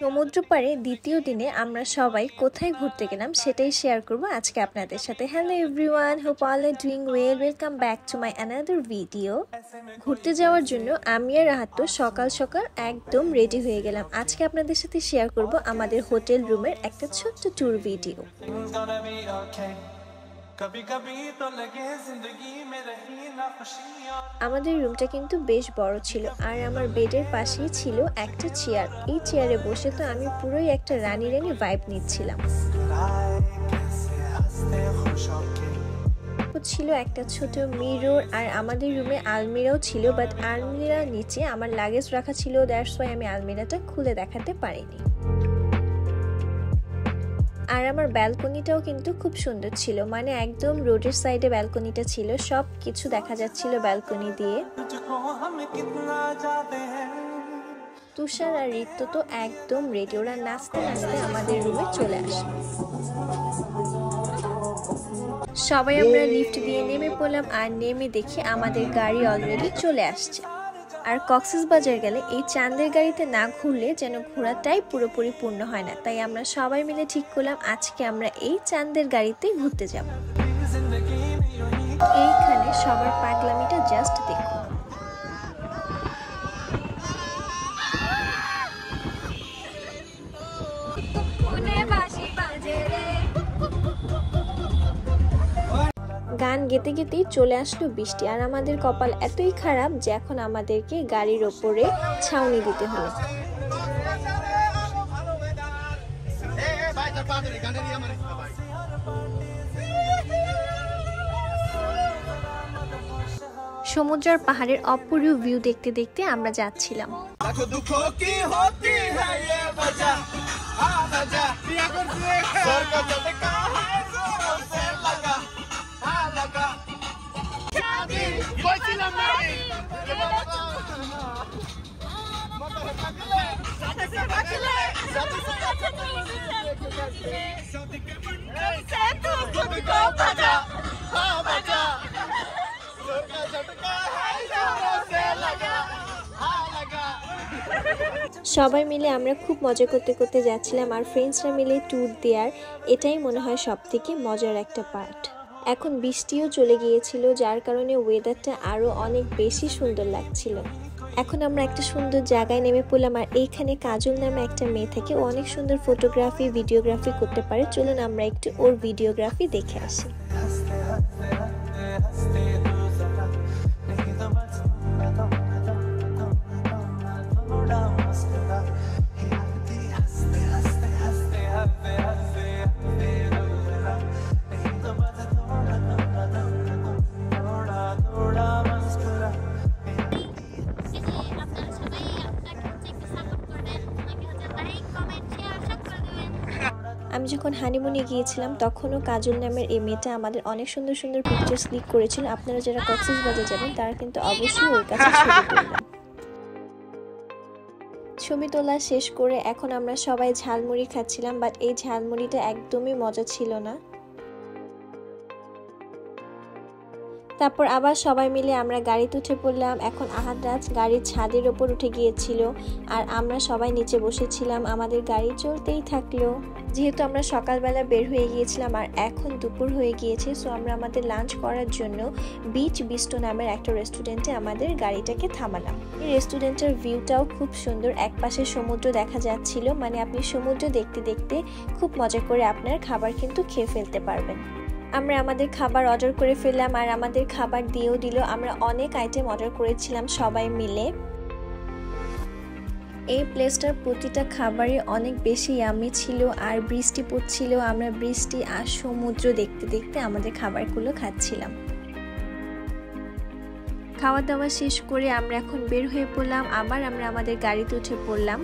সমুদ্র পাড়ে দ্বিতীয় দিনে আমরা সবাই কোথায় ঘুরতে গেলাম সেটাই শেয়ার করব আজকে আপনাদের সাথে। Hello everyone, hope all are doing well. Welcome back to my another video. ঘুরতে যাওয়ার জন্য আমি আর রাহাত তো সকাল সকাল একদম রেডি হয়ে গেলাম। আজকে আপনাদের সাথে শেয়ার করব আমাদের হোটেল রুমের একটা ছোট্ট ট্যুর ভিডিও। আমাদের রুমটা কিন্তু বেশ বড় ছিল আর আমার বেডের পাশেই ছিল একটা চেয়ার। এই চেয়ারে বসে তো আমি পুরোই একটা রানী রানী ভাইব নিচ্ছিলাম। ছিল একটা ছোট মিরর আর আমাদের রুমে আলমিরাও ছিল, বাট আলমিরার নিচে আমার লাগেজ রাখা ছিল, দ্যাটস ওয়াই আমি আলমিরাটা খুলে দেখাতে পারিনি। আর আমার ব্যালকনিটাও কিন্তু খুব সুন্দর ছিল, মানে একদম রোডের সাইডে ব্যালকনিটা ছিল, সব কিছু দেখা যাচ্ছিল ব্যালকনি দিয়ে। তুষার আর ঋতু তো একদম রেডি, ওরা নাচতে নাচতে আমাদের রুমে চলে আসে। সবাই আমরা লিফট দিয়ে নেমে পড়লাম আর নেমে দেখি আমাদের গাড়ি অলরেডি চলে আসছে। আর কক্সবাজার গেলে এই চাঁদের গাড়িতে না ঘুরলে যেন ঘোরাটাই পুরোপুরি পূর্ণ হয় না, তাই আমরা সবাই মিলে ঠিক করলাম আজকে আমরা এই চাঁদের গাড়িতে ঘুরতে যাব। এইখানে সবার পাগলামিটা জাস্ট দেখুন। গান গেতে গেতেই চলে আসলো বৃষ্টি, আর আমাদের কপাল এতই খারাপ যে এখন আমাদেরকে গাড়ির ওপরে ছাউনি দিতে হলো। সমুদ্রের পাহাড়ের অপূর্ব ভিউ দেখতে দেখতে আমরা যাচ্ছিলাম। সবাই মিলে আমরা খুব মজা করতে করতে যাচ্ছিলাম, আর ফ্রেন্ডসরা মিলে ট্যুর দেওয়ার এটাই মনে হয় সব থেকে মজার একটা পার্ট। এখন বৃষ্টিও চলে গিয়েছিল, যার কারণে ওয়েদারটা আরো অনেক বেশি সুন্দর লাগছিল। এখন আমরা একটা সুন্দর জায়গায় নেমে পড়লাম, আর এইখানে কাজল নামে একটা মেয়ে থাকে, ও অনেক সুন্দর ফটোগ্রাফি ভিডিওগ্রাফি করতে পারে। চলুন আমরা একটু ওর ভিডিওগ্রাফি দেখে আসি। আমি যখন হানিমুনে গিয়েছিলাম তখনও কাজল নামের এই মেয়েটা আমাদের অনেক সুন্দর সুন্দর পিকচার্স ক্লিক করেছিল। আপনারা যারা কক্সবাজার যাবেন তারা কিন্তু অবশ্যই ওর কাছে ছবি তুলবেন। ছবি তোলা শেষ করে এখন আমরা সবাই ঝালমুড়ি খাচ্ছিলাম, বাট এই ঝালমুড়িটা একদমই মজা ছিল না। তারপর আবার সবাই মিলে আমরা গাড়িতে উঠে পড়লাম। এখন আহাদরাজ গাড়ির ছাদের ওপর উঠে গিয়েছিল আর আমরা সবাই নিচে বসেছিলাম। আমাদের গাড়ি চলতেই থাকলো। যেহেতু আমরা সকালবেলা বের হয়ে গিয়েছিলাম আর এখন দুপুর হয়ে গিয়েছে, সো আমরা আমাদের লাঞ্চ করার জন্য বিচ বিস্টো নামের একটা রেস্টুরেন্টে আমাদের গাড়িটাকে থামালাম। এই রেস্টুরেন্টের ভিউটাও খুব সুন্দর, একপাশে সমুদ্র দেখা যাচ্ছিল, মানে আপনি সমুদ্র দেখতে দেখতে খুব মজা করে আপনার খাবার কিন্তু খেয়ে ফেলতে পারবেন। আমরা আমাদের খাবার অর্ডার করে ফেললাম আর আমাদের খাবার দিয়েও দিল। আমরা অনেক আইটেম অর্ডার করেছিলাম সবাই মিলে। এই প্লেসটার প্রতিটা খাবারই অনেক বেশি ইয়ামি ছিল আর বৃষ্টি পড়ছিল। আমরা বৃষ্টি আর সমুদ্র দেখতে দেখতে আমাদের খাবারগুলো খাচ্ছিলাম। খাওয়া দাওয়া শেষ করে আমরা এখন বের হয়ে পড়লাম। আবার আমরা আমাদের গাড়িতে উঠে পড়লাম।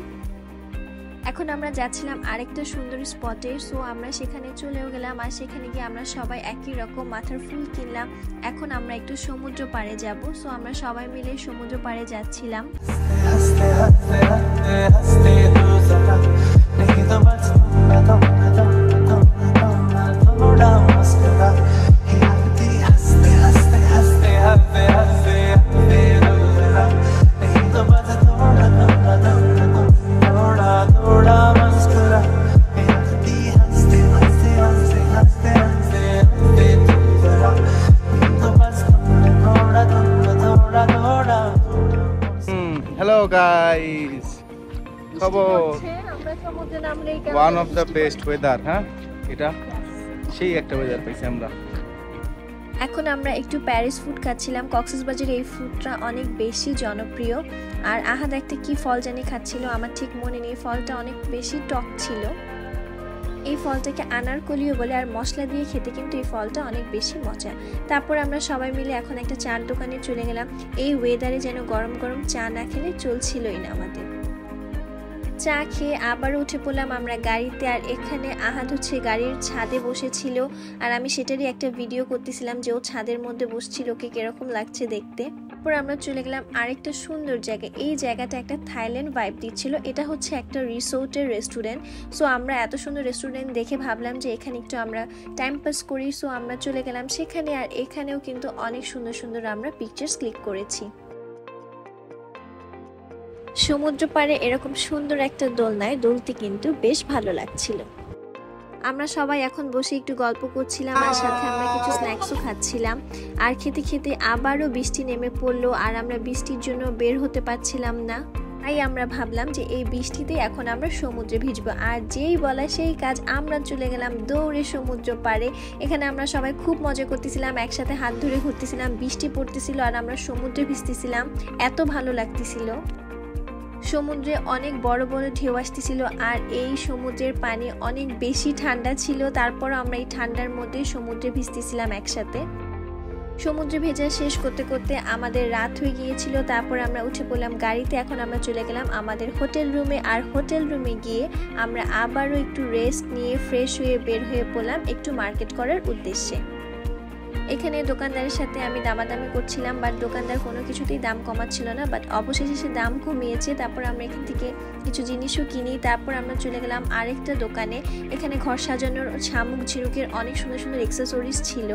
এখন আমরা যাচ্ছিলাম আরেকটা সুন্দর স্পটে, সো আমরা সেখানে চলেও গেলাম। আর সেখানে গিয়ে আমরা সবাই একই রকম মাথার ফুল কিনলাম। এখন আমরা একটু সমুদ্র পাড়ে যাব, সো আমরা সবাই মিলে সমুদ্র পাড়ে যাচ্ছিলাম। Hello guys, খবর one of the best weather, হ্যাঁ এটা সেই একটা ওয়েদার পাইছি আমরা। এখন আমরা একটু প্যারিস ফুড খাচ্ছিলাম। কক্সবাজারে এই ফুডটা অনেক বেশি জনপ্রিয়। আর আহাদ একটা কি ফল জানি খাচ্ছিল, আমার ঠিক মনে নেই। ফলটা অনেক বেশি টক ছিল। এই ফলটাকে আনারকলিও বলে, আর মশলা দিয়ে খেতে কিন্তু এই ফলটা অনেক বেশি মজা। তারপর আমরা সবাই মিলে এখন একটা চার দোকানে চলে গেলাম। এই ওয়েদারে যেন গরম গরম চা না খেলে চলছিলই না আমাদের। চা খেয়ে আবারও উঠে পড়লাম আমরা গাড়িতে। আর এখানে আহাদ হচ্ছে গাড়ির ছাদে বসেছিল, আর আমি সেটারই একটা ভিডিও করতেছিলাম যে ও ছাদের মধ্যে বসছিল, ওকে কিরকম লাগছে দেখতে। তারপর আমরা চলে গেলাম আরেকটা সুন্দর জায়গায়। এই জায়গাটা একটা থাইল্যান্ড ভাইব দিচ্ছিল। এটা হচ্ছে একটা রিসোর্টের রেস্টুরেন্ট। সো আমরা এত সুন্দর রেস্টুরেন্ট দেখে ভাবলাম যে এখানে একটু আমরা টাইম পাস করি। সো আমরা চলে গেলাম সেখানে। আর এখানেও কিন্তু অনেক সুন্দর সুন্দর আমরা পিকচার্স ক্লিক করেছি। সমুদ্র পাড়ে এরকম সুন্দর একটা দোলনায় দুলতে কিন্তু বেশ ভালো লাগছিল। আমরা সবাই এখন বসে একটু গল্প করছিলাম, আর সাথে আমরা কিছু স্ন্যাক্সও খাচ্ছিলাম। আর খেতে খেতে আবারও বৃষ্টি নেমে পড়লো, আর আমরা বৃষ্টির জন্য বের হতে পারছিলাম না। তাই আমরা ভাবলাম যে এই বৃষ্টিতে এখন আমরা সমুদ্রে ভিজবো। আর যেই বলা সেই কাজ, আমরা চলে গেলাম দৌড়ে সমুদ্র পাড়ে। এখানে আমরা সবাই খুব মজা করতেছিলাম, একসাথে হাত ধরে ঘুরতেছিলাম, বৃষ্টি পড়তেছিল আর আমরা সমুদ্রে ভিজতেছিলাম। এত ভালো লাগতেছিল। সমুদ্রে অনেক বড় বড় ঢেউ আসতেছিল, আর এই সমুদ্রের পানি অনেক বেশি ঠান্ডা ছিল। তারপর আমরা এই ঠান্ডার মধ্যে সমুদ্রে ভিজতেছিলাম একসাথে। সমুদ্রে ভেজা শেষ করতে করতে আমাদের রাত হয়ে গিয়েছিল। তারপর আমরা উঠে পড়লাম গাড়িতে। এখন আমরা চলে গেলাম আমাদের হোটেল রুমে। আর হোটেল রুমে গিয়ে আমরা আবারও একটু রেস্ট নিয়ে ফ্রেশ হয়ে বের হয়ে পড়লাম একটু মার্কেট করার উদ্দেশ্যে। এখানে দোকানদারের সাথে আমি দামাদামি করছিলাম, বাট দোকানদার কোনো কিছুতেই দাম কমাচ্ছিল না। বাট অবশেষে সে দাম কমিয়েছে। তারপর আমরা এখান থেকে কিছু জিনিসও কিনি। তারপর আমরা চলে গেলাম আরেকটা দোকানে। এখানে ঘর সাজানোর শামুক ঝিনুকের অনেক সুন্দর সুন্দর অ্যাক্সেসরিজ ছিল।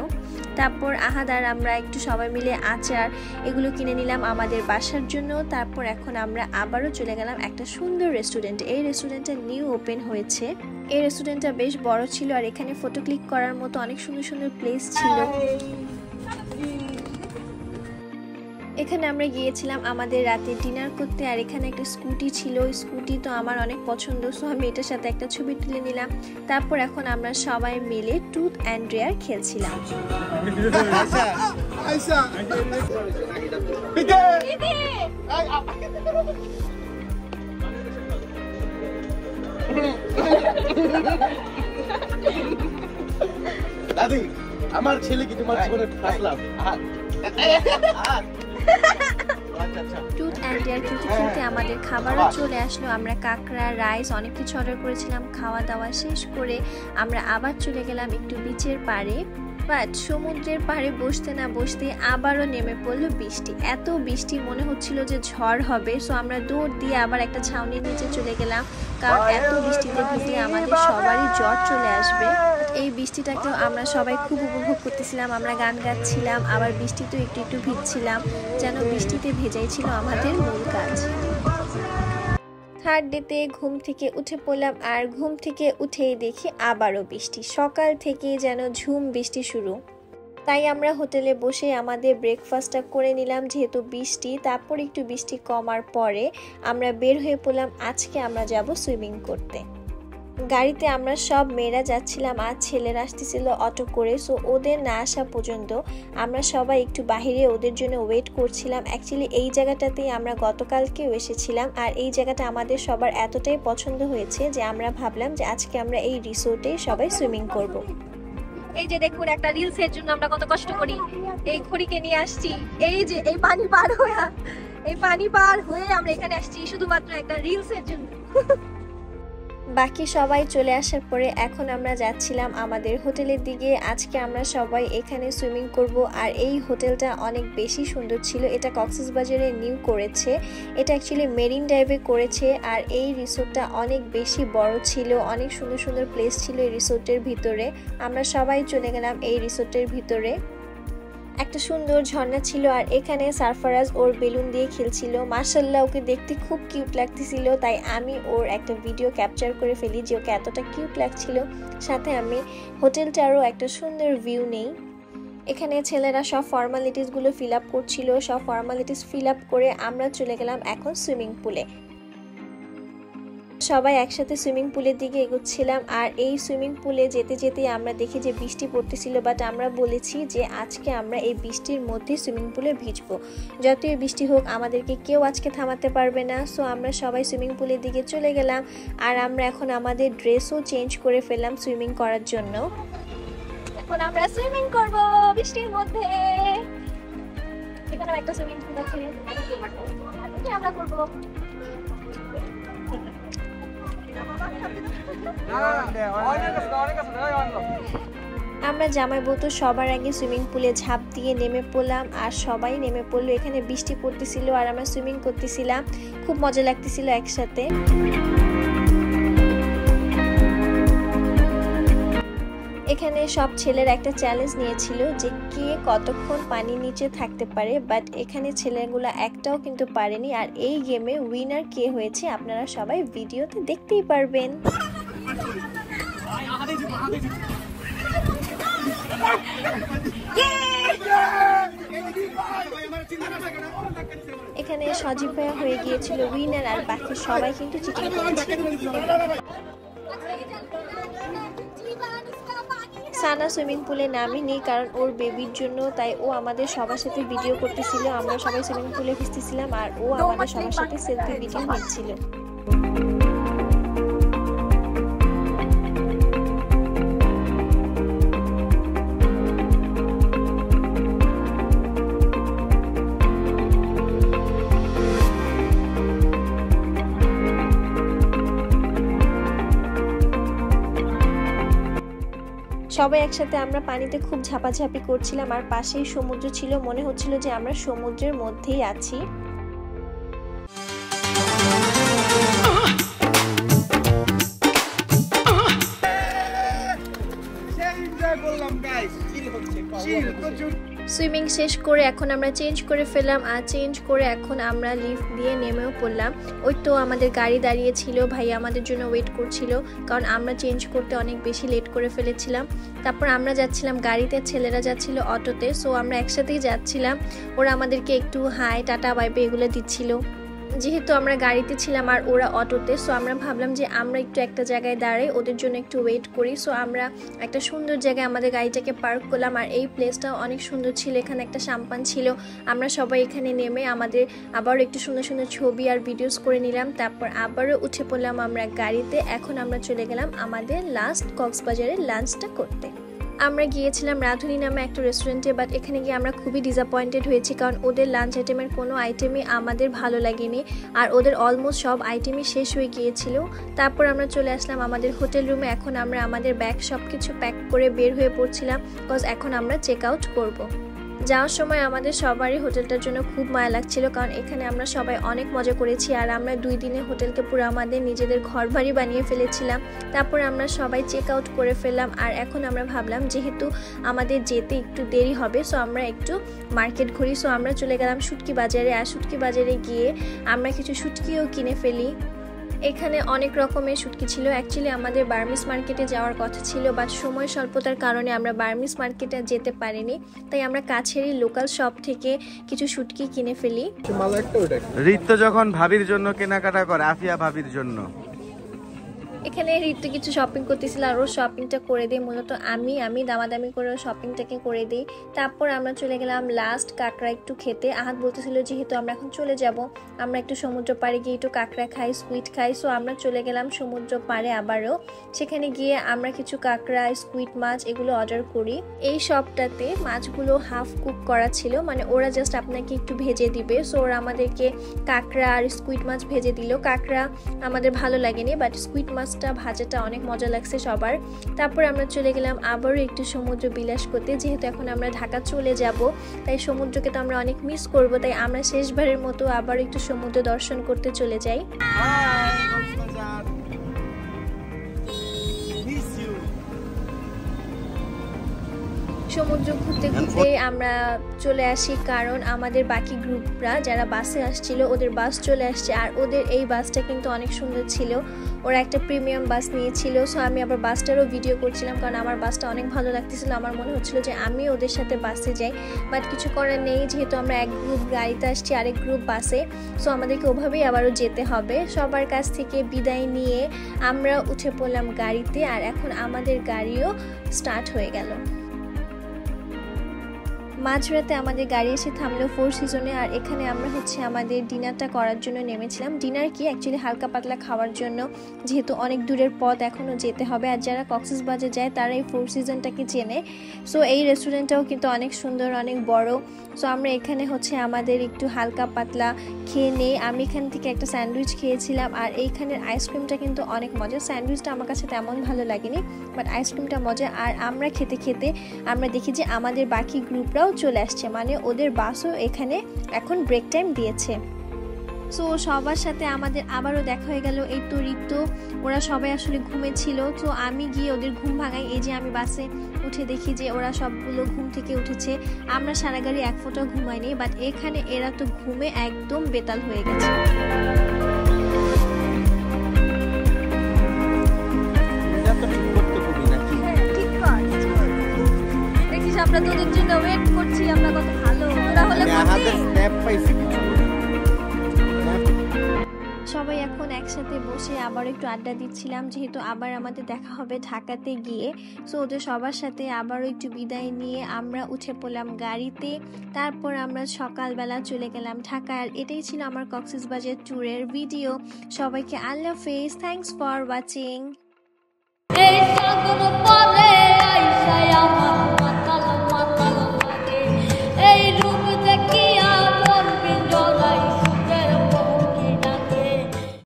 তারপর আহাদ আর আমরা একটু সবাই মিলে আচার এগুলো কিনে নিলাম আমাদের বাসার জন্য। তারপর এখন আমরা আবারও চলে গেলাম একটা সুন্দর রেস্টুরেন্টে। এই রেস্টুরেন্টটা নিউ ওপেন হয়েছে। এই রেস্টুরেন্টটা বেশ বড় ছিল, আর এখানে ফটো ক্লিক করার মতো অনেক সুন্দর সুন্দর প্লেস ছিল। এখানে আমরা গিয়েছিলাম আমাদের রাতে ডিনার করতে। আর এখানে একটা স্কুটি ছিল, ওই স্কুটি তো আমার অনেক পছন্দ, সো আমি এটার সাথে একটা ছবি তুলে নিলাম। তারপর এখন আমরা সবাই মিলে ট্রুথ অ্যান্ড ডেয়ার খেলছিলাম। দাদি, আমার ছেলে কি তোমার জীবনে ফাসলাম? ট্রুথ অ্যান্ড ডেয়ার খেলতে খেলতে আমাদের খাবারও চলে আসলো। আমরা কাঁকড়া, রাইস অনেক কিছু অর্ডার করেছিলাম। খাওয়া দাওয়া শেষ করে আমরা আবার চলে গেলাম একটু বিচের পাড়ে। বাট সমুদ্রের পাড়ে বসতে না বসতে আবারও নেমে পড়লো বৃষ্টি। এত বৃষ্টি মনে হচ্ছিল যে ঝড় হবে। সো আমরা দৌড় দিয়ে আবার একটা ছাউনির নিচে চলে গেলাম, কারণ এত বৃষ্টিতে ভিজলে আমাদের সবারই জ্বর চলে আসবে। এই বৃষ্টিটাকেও আমরা সবাই খুব উপভোগ করতেছিলাম। আমরা গান গাচ্ছিলাম, আবার বৃষ্টিতেও একটু একটু ভিজছিলাম, যেন বৃষ্টিতে ভেজাই ছিল আমাদের মূল কাজ। থার্ড ডেতে ঘুম থেকে উঠে পড়লাম, আর ঘুম থেকে উঠেই দেখি আবারও বৃষ্টি। সকাল থেকে যেন ঝুম বৃষ্টি শুরু। তাই আমরা হোটেলে বসে আমাদের ব্রেকফাস্টটা করে নিলাম যেহেতু বৃষ্টি। তারপর একটু বৃষ্টি কমার পরে আমরা বের হয়ে পড়লাম। আজকে আমরা যাব সুইমিং করতে। গাড়িতে আমরা সব মেয়েরা যাচ্ছিলাম, আর ছেলেরা আসতেছিল অটো করে। সো ওদের না আসা পর্যন্ত আমরা সবাই একটু বাহিরে ওদের জন্য ওয়েট করছিলাম। অ্যাকচুয়ালি এই জায়গাটাতেই আমরা গতকালকেও এসেছিলাম, আর এই জায়গাটা আমাদের সবার এতটাই পছন্দ হয়েছে যে আমরা ভাবলাম যে আজকে আমরা এই রিসোর্টে সবাই সুইমিং করব। এই যে দেখুন, একটা রিলসের জন্য আমরা কত কষ্ট করি। এই ঘড়িকে নিয়ে আসছি, এই যে এই পানি পার হয়ে আমরা এখানে আসছি শুধুমাত্র একটা রিলসের জন্য। বাকি সবাই চলে আসার পরে এখন আমরা যাচ্ছিলাম আমাদের হোটেলের দিকে। আজকে আমরা সবাই এখানে সুইমিং করব। আর এই হোটেলটা অনেক বেশি সুন্দর ছিল। এটা কক্সবাজারে নিউ করেছে, এটা অ্যাকচুয়ালি মেরিন ড্রাইভে করেছে। আর এই রিসোর্টটা অনেক বেশি বড় ছিল, অনেক সুন্দর সুন্দর প্লেস ছিল এই রিসোর্টের ভিতরে। আমরা সবাই চলে গেলাম এই রিসোর্টের ভিতরে। একটা সুন্দর ঝর্ণা ছিল আর এখানে সারফারাজ ওর বেলুন দিয়ে খেলছিল। মাশাআল্লাহ ওকে দেখতে খুব কিউট লাগতেছিল, তাই আমি ওর একটা ভিডিও ক্যাপচার করে ফেলি যে ওকে এতটা কিউট লাগছিল। সাথে আমি হোটেলটারও একটা সুন্দর ভিউ নেই। এখানে ছেলেরা সব ফর্মালিটিসগুলো ফিল আপ করছিল। সব ফর্মালিটিস ফিল আপ করে আমরা চলে গেলাম এখন সুইমিং পুলে। সবাই একসাথে সুইমিং পুলের দিকে এগোচ্ছিলাম। আর এই সুইমিং পুলে যেতে যেতে আমরা দেখি যে বৃষ্টি পড়তেছিল, বাট আমরা বলেছি যে আজকে আমরা এই বৃষ্টির মধ্যে সুইমিং পুলে ভিজবো, যতই বৃষ্টি হোক আমাদেরকে কেউ আজকে থামাতে পারবে না। সো আমরা সবাই সুইমিং পুলের দিকে চলে গেলাম। আর আমরা এখন আমাদের ড্রেসও চেঞ্জ করে ফেললাম সুইমিং করার জন্য। এখন আমরা সুইমিং করব বৃষ্টির মধ্যে। এখানে একটা সুইমিং পুল আছে, আমরা করব। আমরা জামাই বউ তো সবার আগে সুইমিং পুলে ঝাঁপ দিয়ে নেমে পড়লাম আর সবাই নেমে পড়লো। এখানে বৃষ্টি পড়তেছিল আর আমরা সুইমিং করতেছিলাম, খুব মজা লাগতেছিল একসাথে। এখানে সব ছেলেরা একটা চ্যালেঞ্জ নিয়েছিল যে কে কতক্ষণ পানির নিচে থাকতে পারে, বাট এখানে ছেলেগুলা একটাও কিন্তু পারেনি। আর এই গেমে উইনার কে হয়েছে আপনারা সবাই ভিডিওতে দেখতেই পারবেন। এখানে সজীব ভাইয়া হয়ে গিয়েছিল উইনার আর বাকি সবাই কিন্তু চিটিং করেছে। সানা সুইমিং পুলে নামিনি কারণ ওর বেবির জন্য, তাই ও আমাদের সবার সাথে ভিডিও করতেছিল। আমরা সবাই সুইমিং পুলে ভিজতেছিলাম আর ও আমাদের সবার সাথে সেলফি ভিডিও নিচ্ছিল। সবাই একসাথে আমরা পানিতে খুব ঝাপাঝাপি করছিলাম আর পাশেই সমুদ্র ছিল, মনে হচ্ছিল যে আমরা সমুদ্রের মধ্যেই আছি। সুইমিং শেষ করে এখন আমরা চেঞ্জ করে ফেললাম আর চেঞ্জ করে এখন আমরা লিফট দিয়ে নেমেও পড়লাম। ওই তো আমাদের গাড়ি দাঁড়িয়ে ছিল, ভাই আমাদের জন্য ওয়েট করছিল কারণ আমরা চেঞ্জ করতে অনেক বেশি লেট করে ফেলেছিলাম। তারপর আমরা যাচ্ছিলাম গাড়িতে, ছেলেরা যাচ্ছিল অটোতে। সো আমরা একসাথেই যাচ্ছিলাম। ওরা আমাদেরকে একটু হাই টাটা বাই বাই এগুলো দিচ্ছিল। যেহেতু আমরা গাড়িতে ছিলাম আর ওরা অটোতে, সো আমরা ভাবলাম যে আমরা একটু একটা জায়গায় দাঁড়াই, ওদের জন্য একটু ওয়েট করি। সো আমরা একটা সুন্দর জায়গায় আমাদের গাড়িটাকে পার্ক করলাম আর এই প্লেসটাও অনেক সুন্দর ছিল। এখানে একটা সাম্পান ছিল, আমরা সবাই এখানে নেমে আমাদের আবারও একটু সুন্দর সুন্দর ছবি আর ভিডিওস করে নিলাম। তারপর আবারও উঠে পড়লাম আমরা গাড়িতে। এখন আমরা চলে গেলাম আমাদের লাস্ট কক্সবাজারের লাঞ্চটা করতে। আমরা গিয়েছিলাম রাধুনী নামে একটা রেস্টুরেন্টে, বাট এখানে গিয়ে আমরা খুবই ডিসঅ্যাপয়েন্টেড হয়েছি কারণ ওদের লাঞ্চ আইটেমের কোনো আইটেমই আমাদের ভালো লাগেনি আর ওদের অলমোস্ট সব আইটেমই শেষ হয়ে গিয়েছিল। তারপর আমরা চলে আসলাম আমাদের হোটেল রুমে। এখন আমরা আমাদের ব্যাগ সব কিছু প্যাক করে বের হয়ে পড়ছিলাম, বিকজ এখন আমরা চেক আউট করবো। যাওয়ার সময় আমাদের সবারই হোটেলটার জন্য খুব মায়া লাগছিল কারণ এখানে আমরা সবাই অনেক মজা করেছি আর আমরা 2 দিনে হোটেলকে পুরো আমাদের নিজেদের ঘর বাড়ি বানিয়ে ফেলেছিলাম। তারপর আমরা সবাই চেক আউট করে ফেললাম আর এখন আমরা ভাবলাম যেহেতু আমাদের যেতে একটু দেরি হবে, সো আমরা একটু মার্কেট ঘুরি। সো আমরা চলে গেলাম শুটকি বাজারে আর শুটকি বাজারে গিয়ে আমরা কিছু শুটকিও কিনে ফেলি। এখানে অনেক রকমের শুটকি ছিল। অ্যাকচুয়ালি আমাদের বার্মিস মার্কেটে যাওয়ার কথা ছিল, বাট সময় স্বল্পতার কারণে আমরা বার্মিস মার্কেটে যেতে পারিনি, তাই আমরা কাছেরই লোকাল শপ থেকে কিছু শুটকি কিনে ফেলি। ঋতু যখন ভাবির জন্য কেনাকাটা করে, আফিয়া ভাবির জন্য এখানে ঋতু কিছু শপিং করতেছিল আর ওর শপিংটা করে দিই, মূলত আমি দামাদামি করে শপিংটাকে করে দিই। তারপর আমরা চলে গেলাম লাস্ট কাঁকড়া একটু খেতে। আহাত বলতেছিল যেহেতু আমরা এখন চলে যাব, আমরা একটু সমুদ্র পাড়ে গিয়ে একটু কাঁকড়া খাই, স্কুইড খাই। সো আমরা চলে গেলাম সমুদ্র পাড়ে আবারও। সেখানে গিয়ে আমরা কিছু কাঁকড়া, স্কুইড মাছ এগুলো অর্ডার করি। এই শপটাতে মাছগুলো হাফ কুক করা ছিল, মানে ওরা জাস্ট আপনাকে একটু ভেজে দিবে। সো ওরা আমাদেরকে কাঁকড়া আর স্কুইড মাছ ভেজে দিল। কাঁকড়া আমাদের ভালো লাগেনি, বাট স্কুইড মাছ মাছটা ভাজাটা অনেক মজা লাগছে সবার। তারপর আমরা চলে গেলাম আবারও একটু সমুদ্র বিলাস করতে, যেহেতু এখন আমরা ঢাকা চলে যাব তাই সমুদ্রকে তো আমরা অনেক মিস করব, তাই আমরা শেষবারের মতো আবার একটু সমুদ্র দর্শন করতে চলে যাই। সমুদ্র ঘুরতে ঘুরতে আমরা চলে আসি, কারণ আমাদের বাকি গ্রুপরা যারা বাসে আসছিল ওদের বাস চলে আসছে, আর ওদের এই বাসটা কিন্তু অনেক সুন্দর ছিল, ওরা একটা প্রিমিয়াম বাস নিয়েছিল। সো আমি আবার বাসটারও ভিডিও করছিলাম, কারণ আমার বাসটা অনেক ভালো লাগতেছিল, আমার মনে হচ্ছিল যে আমি ওদের সাথে বাসে যাই, বাট কিছু করার নেই, যেহেতু আমরা এক গ্রুপ গাড়িতে আসছি আরেক গ্রুপ বাসে, সো আমাদেরকে ওভাবেই আবারও যেতে হবে। সবার কাছ থেকে বিদায় নিয়ে আমরা উঠে পড়লাম গাড়িতে, আর এখন আমাদের গাড়িও স্টার্ট হয়ে গেল। মাঝরাতে আমাদের গাড়ি এসে থামলো ফোর সিজনে, আর এখানে আমরা আমাদের ডিনারটা করার জন্য নেমেছিলাম। ডিনার কি অ্যাকচুয়ালি হালকা পাতলা খাওয়ার জন্য, যেহেতু অনেক দূরের পথ এখনও যেতে হবে, আর যারা কক্সবাজার যায় তারা এই ফোর সিজনটাকে চেনে। সো এই রেস্টুরেন্টটাও কিন্তু অনেক সুন্দর, অনেক বড়। সো আমরা এখানে আমাদের একটু হালকা পাতলা খেয়ে নেই। আমি এখান থেকে একটা স্যান্ডউইচ খেয়েছিলাম, আর এইখানের আইসক্রিমটা কিন্তু অনেক মজা। স্যান্ডউইচটা আমার কাছে তেমন ভালো লাগেনি, বাট আইসক্রিমটা মজা। আর আমরা খেতে খেতে আমরা দেখি যে আমাদের বাকি গ্রুপরাও চলে আসছে, মানে ওদের বাসও এখানে এখন ব্রেক টাইম দিয়েছে। সো সবার সাথে আমাদের আবারও দেখা হয়ে গেল। এই তো ঋতু, ওরা সবাই আসলে ঘুমেছিল, তো আমি গিয়ে ওদের ঘুম ভাঙাই। এই যে আমি বাসে উঠে দেখি যে ওরা সবগুলো ঘুম থেকে উঠেছে। আমরা সারা গাড়ি এক ফোঁটাও ঘুমাইনি, বাট এখানে এরা তো ঘুমে একদম বেতাল হয়ে গেছে। আমরা তোদের জন্য ওয়েট করছি, আমরা কত ভালো ওরা হলে সবাই এখন একসাথে বসে আবার একটু আড্ডা দিচ্ছিলাম, যেহেতু আবার আমাদের দেখা হবে ঢাকাতে গিয়ে। সো ওদের সবার সাথে আবারও একটু বিদায় নিয়ে আমরা উঠে পড়লাম গাড়িতে। তারপর আমরা সকালবেলা চলে গেলাম ঢাকা। আর এটাই ছিল আমার কক্সবাজার ট্যুরের ভিডিও। সবাইকে আল্লাহ হাফেজ, থ্যাঙ্কস ফর ওয়াচিং।